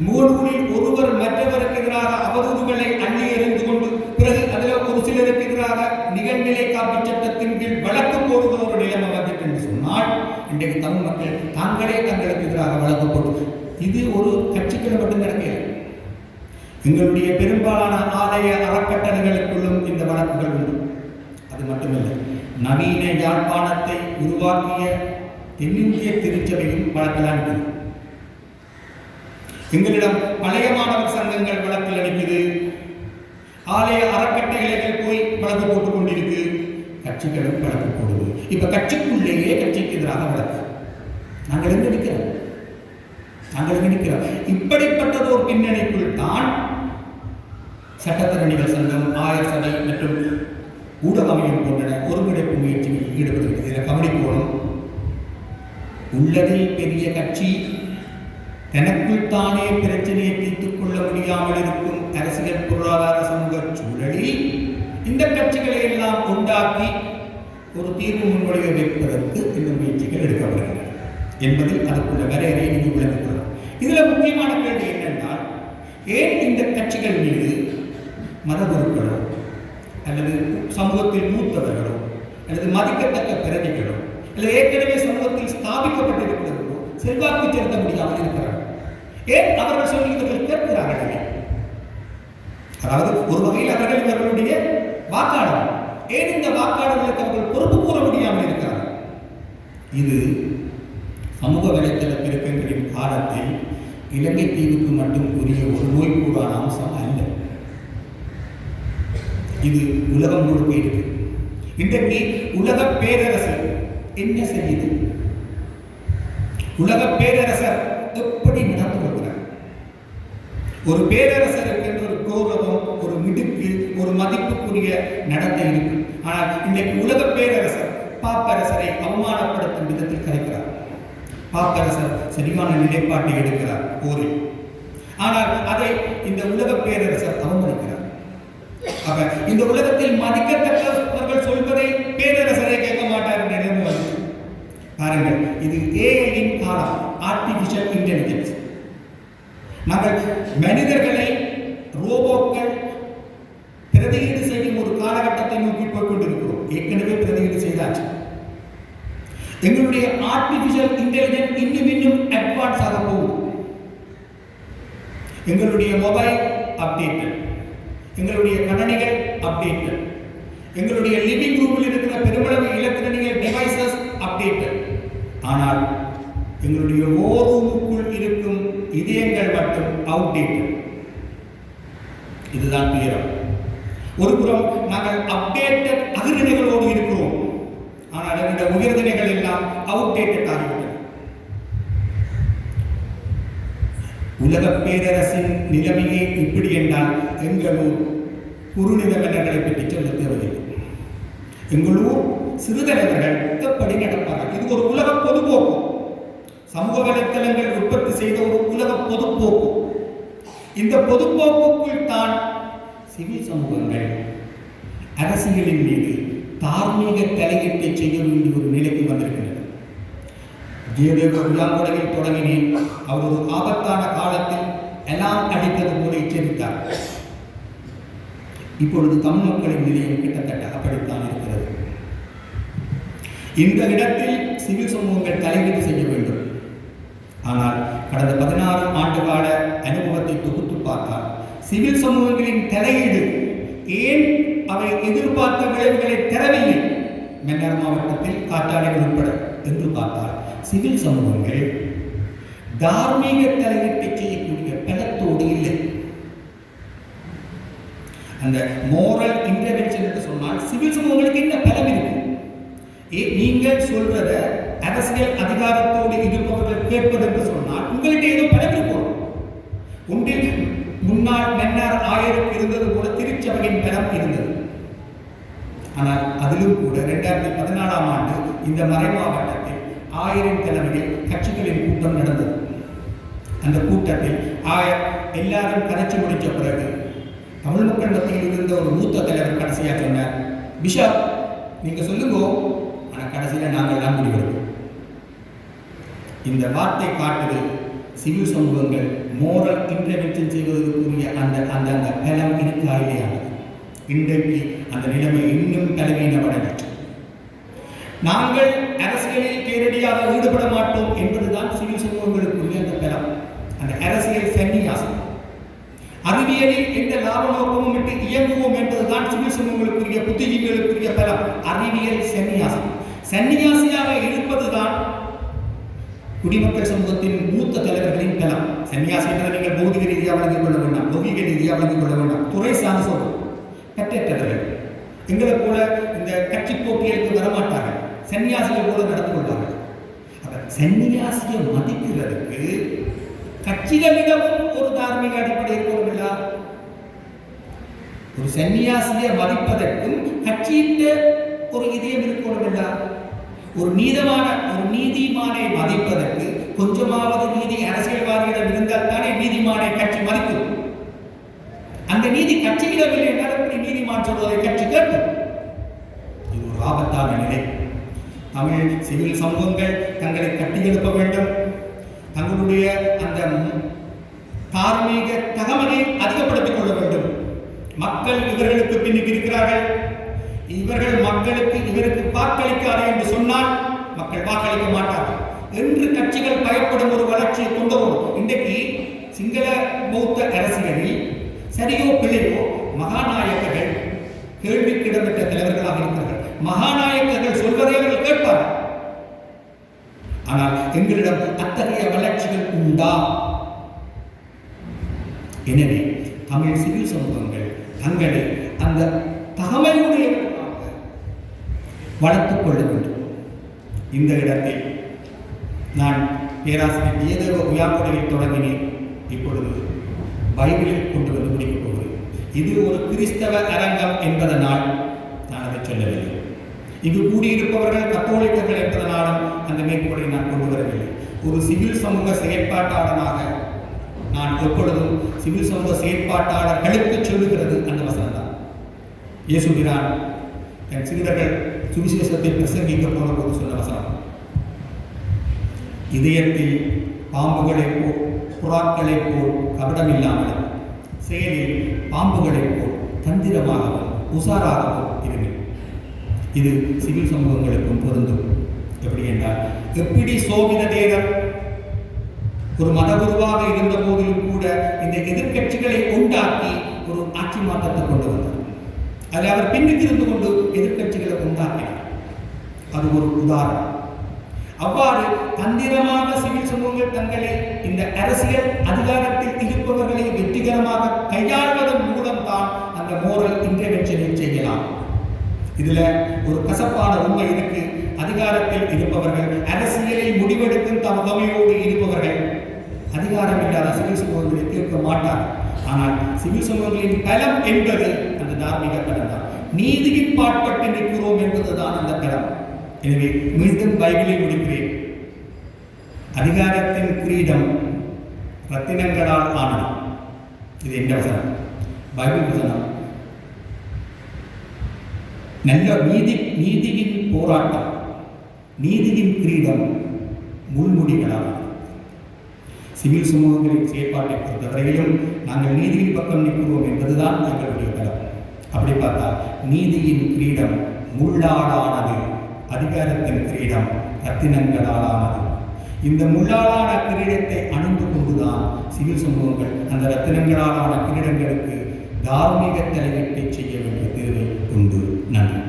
முகநூலில் ஒருவர் மற்றவருக்கு எதிராக அவதூறுகளை அள்ளி எறிந்து கொண்டு பிறகு அதில் ஒரு சிலருக்கு எதிராக நிகழ்நிலை காப்பு சட்டத்தின் கீழ் வழக்கு போடுகிற ஒரு நிலைமை வந்துட்டு என்று சொன்னால் இன்றைக்கு தமிழ் மக்கள் தாங்களே தங்களுக்கு எதிராக வழக்கு போடுவது இது ஒரு கட்சிக்குள்ள மட்டும் நடக்கல. எங்களுடைய பெரும்பாலான ஆலய அறக்கட்டளைகளுக்குள்ளும் இந்த வழக்குகள் உண்டு. அது மட்டுமல்ல, நவீன யாழ்ப்பாணத்தை உருவாக்கிய தென்னிந்திய திருச்சபையும் வழக்கெல்லாம் இருக்குது. எங்களிடம் பழைய மாணவர் சங்கங்கள் வழக்கில் அளிக்குது, ஆலய அறக்கட்டளைகள் போய் வழக்கு போட்டுக் கொண்டிருக்கு, கட்சிகளும் வழக்கு போடுது. இப்ப கட்சிக்குள்ளேயே கட்சிக்கு எதிராக வழக்கு. நாங்கள் எங்க நிற்கிறோம்? இப்படிப்பட்டதோர் பின்னணிக்குள் தான் சட்டத்தரணிகள் சங்கம், ஆயர் சபை மற்றும் ஊடகமையம் போன்ற ஒருங்கிணைப்பு முயற்சிகளில் ஈடுபடுகிறது. இதில் கவனிக்கணும், உள்ளதில் பெரிய கட்சி தனக்குள் தானே பிரச்சனையை தீர்த்துக் கொள்ள முடியாமல் இருக்கும் அரசியல் பொருளாதார சமூக சூழலில் இந்த கட்சிகளை எல்லாம் உண்டாக்கி ஒரு தீர்வு முன்மொழிய வைப்பதற்கு இந்த முயற்சிகள் எடுக்கப்படுகின்றன என்பதில் அதுக்குள்ள வரையறையை நீங்கள் விளங்கிக் கொள்ளலாம். இதுல முக்கியமான கேள்வி என்னென்றால், ஏன் இந்த கட்சிகள் மீது மதகுருக்களோ அல்லது சமூகத்தில் மூத்தவர்களோ அல்லது மதிக்கத்தக்க பிரதிகளோ அல்லது ஏற்கனவே சமூகத்தில் ஸ்தாபிக்கப்பட்டிருக்கிறவர்களோ செல்வாக்கு செலுத்த முடியாமல் இருக்கிறார்கள். ஏன் அவர்கள் சொல்லி இவர்கள் கேட்கிறார்கள்? அதாவது ஒரு வகையில் அவர்கள் இவர்களுடைய வாக்காளர். ஏன் இந்த வாக்காளர்களுக்கு அவர்கள் பொறுப்பு கூற முடியாமல் இருக்கிறார்கள்? இது சமூக வலைத்தள பெருக்கங்களின் காலத்தில் இலங்கை தீவுக்கு மட்டும் உரிய ஒரு நோய்க்கூடான அம்சம் அல்ல. இது உலகம் முழுக்க இருக்கு. இன்றைக்கு உலக பேரரசர் என்ன செய்யுது? உலக பேரரசர் எப்படி நடந்து கொள்கிறார்? ஒரு பேரரசருக்கு ஒரு கௌரவம், ஒரு மிடுக்கு, ஒரு மதிப்புக்குரிய நடத்தை இருக்கு. ஆனால் இன்றைக்கு உலக பேரரசர் பாப்பரசரை அவமானப்படுத்தும் விதத்தில் கரைக்கிறார். பாப்பரசர் சரியான நிலைப்பாட்டை எடுக்கிறார் போரில். ஆனால் அதை இந்த உலக பேரரசர் அவமதிக்கிறார். இந்த உலகத்தில் மதிக்கத்தக்கவர்கள் சொல்வதை பேரரசரை கேட்க மாட்டார் என்ற நிலைமை வந்து பாருங்கள். இது ஏஐயின் காலம், ஆர்டிபிஷியல் இன்டெலிஜென்ஸ். நாங்கள் மனிதர்களை ரோபோக்கள் பிரதியீடு செய்யும் ஒரு காலகட்டத்தை நோக்கி போய்கொண்டிருக்கிறோம். ஏற்கனவே பிரதியீடு செய்தாச்சு. எங்களுடைய ஆர்டிபிஷியல் இன்டெலிஜென்ஸ் இன்னும் அட்வான்ஸ் ஆக போகும். எங்களுடைய மொபைல் அப்டேட்டட், எங்களுடைய கணனிகள் அப்டேட்டட், எங்களுடைய லிவிங் ரூமில் இருக்கிற பெருமளவு எலக்ட்ரானிக் டிவைசஸ் அப்டேட்டட். ஆனால் எங்களுடைய ரூமுக்குள் இருக்கும் இதயங்கள் மட்டும் அவுடேட்டட். இதுதான் துயரம். ஒரு புறம் நாங்கள் அப்டேட்டட் அகிர்நிலைகளோடு இருக்கிறோம், ஆனால் எங்களுடைய உயர்நிலைகள் எல்லாம் அவுடேட்டட் ஆகிவிட்டன. உலக பேரரசின் நிலைமையே இப்படி என்றால் எங்களூர் குறுநில மன்னர்களை பற்றி சொல்ல தேவையில்லை. எங்களூர் சிறுதலைவர்கள் எப்படி நடப்பார்கள்? இது ஒரு உலக பொதுப்போக்கு. சமூக வலைத்தளங்கள் உற்பத்தி செய்த ஒரு உலக பொதுப்போக்கு. இந்த பொதுப்போக்குக்குள் தான் சிவில் சமூகங்கள் அரசியலின் மீது தார்மீக தலையீட்டை செய்ய வேண்டிய ஒரு நிலைக்கு வந்திருக்கின்றன. ஜெயதேவ தொடங்கினேன். அவர் ஒரு ஆபத்தான காலத்தில் எல்லாம் அடித்தது போல எச்சரித்தார். இப்பொழுது தமிழ் மக்களின் நிலையம் கிட்டத்தட்ட அப்படித்தான் இருக்கிறது. இந்த இடத்தில் சிவில் சமூகங்கள் தலையீடு செய்ய வேண்டும். ஆனால் கடந்த 16 ஆண்டு கால அனுபவத்தை தொகுத்து பார்த்தால் சிவில் சமூகங்களின் தலையீடு ஏன் அவை எதிர்பார்த்த விளைவுகளை தரவில்லை? மன்னார் மாவட்டத்தில் காற்றாலைகள் உட்பட என்று பார்த்தால் சிவில் சமூகங்கள் தார்மீக தலையீட்டை செய்யக்கூடிய பலத்தோடு இல்லை. அந்த மோரல் இன்டர்வென்ஷன் என்று சொன்னால் சிவில் சமூகங்களுக்கு என்ன பலம் இருக்கு? நீங்கள் சொல்றத அரசியல் அதிகாரத்தோடு இருப்பவர்கள் கேட்பது என்று சொன்னால் உங்கள்கிட்ட ஏதோ பலம் இருக்கும். ஒன்றில் முன்னாள் மன்னார் ஆயருக்கு இருந்தது போல திருச்சபையின் பலம் இருந்தது. ஆனால் அதிலும் கூட 2014ஆம் ஆண்டு இந்த மறை மாவட்டத்தில் ஆயரின் தலைமையில் கட்சிகளின் கூட்டம் நடந்தது. அந்த கூட்டத்தில் ஆயர் எல்லாரும் கரைச்சி முடித்த பிறகு தமிழ் மக்கள் மத்தியில் இருந்த ஒரு மூத்த தலைவர் கடைசியாக சொன்னார், பிஷப் நீங்க சொல்லுங்க, ஆனால் கடைசியில் நாங்கள் எல்லாம் முடிவெடுப்போம். இந்த வார்த்தை காட்டுது சிவில் சமூகங்கள் மோரல் இன்டர்வென்ஷன் செய்வதற்குரிய அந்த அந்த அந்த பலம் இருக்கா இல்லையானது. இன்றைக்கு அந்த நிலைமை இன்னும் பலவீனமடைந்தது. நாங்கள் அரசியலில் நேரடியாக ஈடுபட மாட்டோம் என்பதுதான் சிவில் சமூகங்களுக்குரிய அந்த பலம். அந்த அரசியல் சன்னியாசம், அறிவியலில் எந்த லாப நோக்கமும் விட்டு இயங்குவோம் என்பதுதான் சிவில் சமூகங்களுக்குரிய புத்திஜீவிகளுக்குரிய பலம். அறிவியல் சன்னியாசம், சன்னியாசியாக இருப்பதுதான் குடிமக்கள் சமூகத்தின் மூத்த தலைவர்களின் பலம். சன்னியாசி என்பதை நீங்கள் பௌதிக ரீதியாக வழங்கிக் கொள்ள வேண்டாம், லௌகிக ரீதியாக வழங்கிக் கொள்ள வேண்டாம். துறை சார்ந்த சொல்லும் கற்றற்றவர்கள் எங்களை போல இந்த கட்சி போட்டிகளுக்கு வரமாட்டார்கள், சன்னியாசிகள் போல நடந்து கொள்வார்கள். சன்னியாசியை மதிக்கிறதுக்கு கட்சிகளிடமும் ஒரு தார்மீக அடிப்படை இருக்கணுமில்ல. ஒரு சன்னியாசியை மதிப்பதற்கும் கட்சியிட்ட ஒரு இதயம் இருக்கணுமில்ல. ஒரு நீதிமானை மதிப்பதற்கு கொஞ்சமாவது நீதி அரசியல்வாதியிடம் இருந்தால் தானே நீதிமானை கட்சி மதிக்கும். அந்த நீதி கட்சியிடம் இல்லை என்றால் எப்படி நீதிமான் சொல்வதை கட்சி கேட்கும்? இது ஒரு ஆபத்தான நிலை. தமிழ் சிவில் சமூகங்கள் தங்களை கட்டியெழுப்ப வேண்டும். தங்களுடைய அந்த தார்மீக தகவலை அதிகப்படுத்திக் கொள்ள வேண்டும். மக்கள் இவர்களுக்கு பின்னுக்கு இருக்கிறார்கள், இவர்கள் மக்களுக்கு இவருக்கு வாக்களிக்காது என்று சொன்னால் மக்கள் வாக்களிக்க மாட்டார்கள் என்று கட்சிகள் பயப்படும் ஒரு வளர்ச்சியை கொண்டு வரும். இன்றைக்கு சிங்கள பௌத்த அரசியலில் சரியோ பிழையோ மகாநாயகர்கள் கேள்விக்கிடப்பட்ட தலைவர்களாக இருக்கிறார்கள். மகாநாயகர்கள் சொல்வதை அவர்கள் கேட்பார்கள். ஆனால் எங்களிடம் அத்தகைய வளர்ச்சிகள் உண்டா? எனவே தமிழ் சிவில் சமூகங்கள் தங்களை அந்த தகமையுடையவர்களாக வளர்த்துக் கொள்ள வேண்டும். இந்த இடத்தில் நான் பேராசிரியர் ஏதோ உயாக்குடையில் தொடங்கினேன், இப்பொழுது பைபிளில் கொண்டு வந்து முடிக்கப் போகிறேன். இது ஒரு கிறிஸ்தவ அரங்கம் என்பதனால் நான் அதை சொல்லவில்லை. இங்கு கூடியிருப்பவர்கள் கத்தோலிக்கர்கள் என்பதனாலும் அந்த மேற்கோளை நான் கொண்டு வரவில்லை. ஒரு சிவில் சமூக செயற்பாட்டாளனாக நான் எப்பொழுதும் சிவில் சமூக செயற்பாட்டாளர்களுக்கு சொல்லுகிறது அந்த வசனம் தான். இயேசுபிரான் என் சீடர்கள் சுவிசேஷத்தை பிரசங்கிக்க போன போது சொன்ன வசனம், இதயத்தில் பாம்புகளைப் போல் புறாக்களைப் போல் கபடமில்லாமல், செயலில் பாம்புகளைப் போல் தந்திரமாகவும் உசாராகவும் இருங்கள். இது சிவில் சமூகங்களுக்கும் பொருந்தும். எப்படி என்றால், எப்படி சோபித தேவர் ஒரு மதகுருவாக இருந்த போதிலும் கூட இந்த எதிர்கட்சிகளை உண்டாக்கி ஒரு ஆட்சி மாற்றத்தை கொண்டு வந்தார். அதில் அவர் பின்னுக்கு இருந்து கொண்டு எதிர்கட்சிகளை உண்டாக்கினார். அது ஒரு உதாரணம். அவ்வாறு தந்திரமாக சிவில் சமூகங்கள் தங்களை இந்த அரசியல் அதிகாரத்தில் இருப்பவர்களை வெற்றிகரமாக கையாள்வதன் மூலம்தான் அந்த மோரல் இன்டர்வென்ஷனை செய்யலாம். இதுல ஒரு கசப்பான உண்மை இருக்கு. அதிகாரத்தில் இருப்பவர்கள், அரசியலில் முடிவெடுக்கும் தமகமையோடு இருப்பவர்கள் அதிகாரம் இல்லாத சிவில் சமூகங்களை தீர்க்க மாட்டார்கள். ஆனால் சிவில் சமூகங்களின் பலம் என்பது அந்த தார்மீக பலம் தான். நீதியின் பாட்பட்டு நிற்கிறோம் என்பதுதான் அந்த பலம். எனவே மீண்டும் பைபிளை முடிக்கிறேன். அதிகாரத்தின் கிரீடம் ரத்தினங்களால் ஆனது. இது எந்த வசனம்? பைபிள் வசனம். நல்ல நீதியின் போராட்டம், நீதியின் கிரீடம் முள்முடிகளாகும். சிவில் சமூகங்களின் செயற்பாட்டை பொறுத்தவரையிலும் நாங்கள் நீதியின் பக்கம் நிற்கிறோம் என்பதுதான் எங்களுடைய பலம். அப்படி பார்த்தால் நீதியின் கிரீடம் முள்ளாலானது, அதிகாரத்தின் கிரீடம் ரத்தினங்களாலானது. இந்த முள்ளாலான கிரீடத்தை அணிந்து கொண்டுதான் சிவில் சமூகங்கள் அந்த ரத்தினங்களாலான கிரீடங்களுக்கு தார்மீக தலையீட்டை செய்ய வேண்டிய தேவை உண்டு. நன்றி.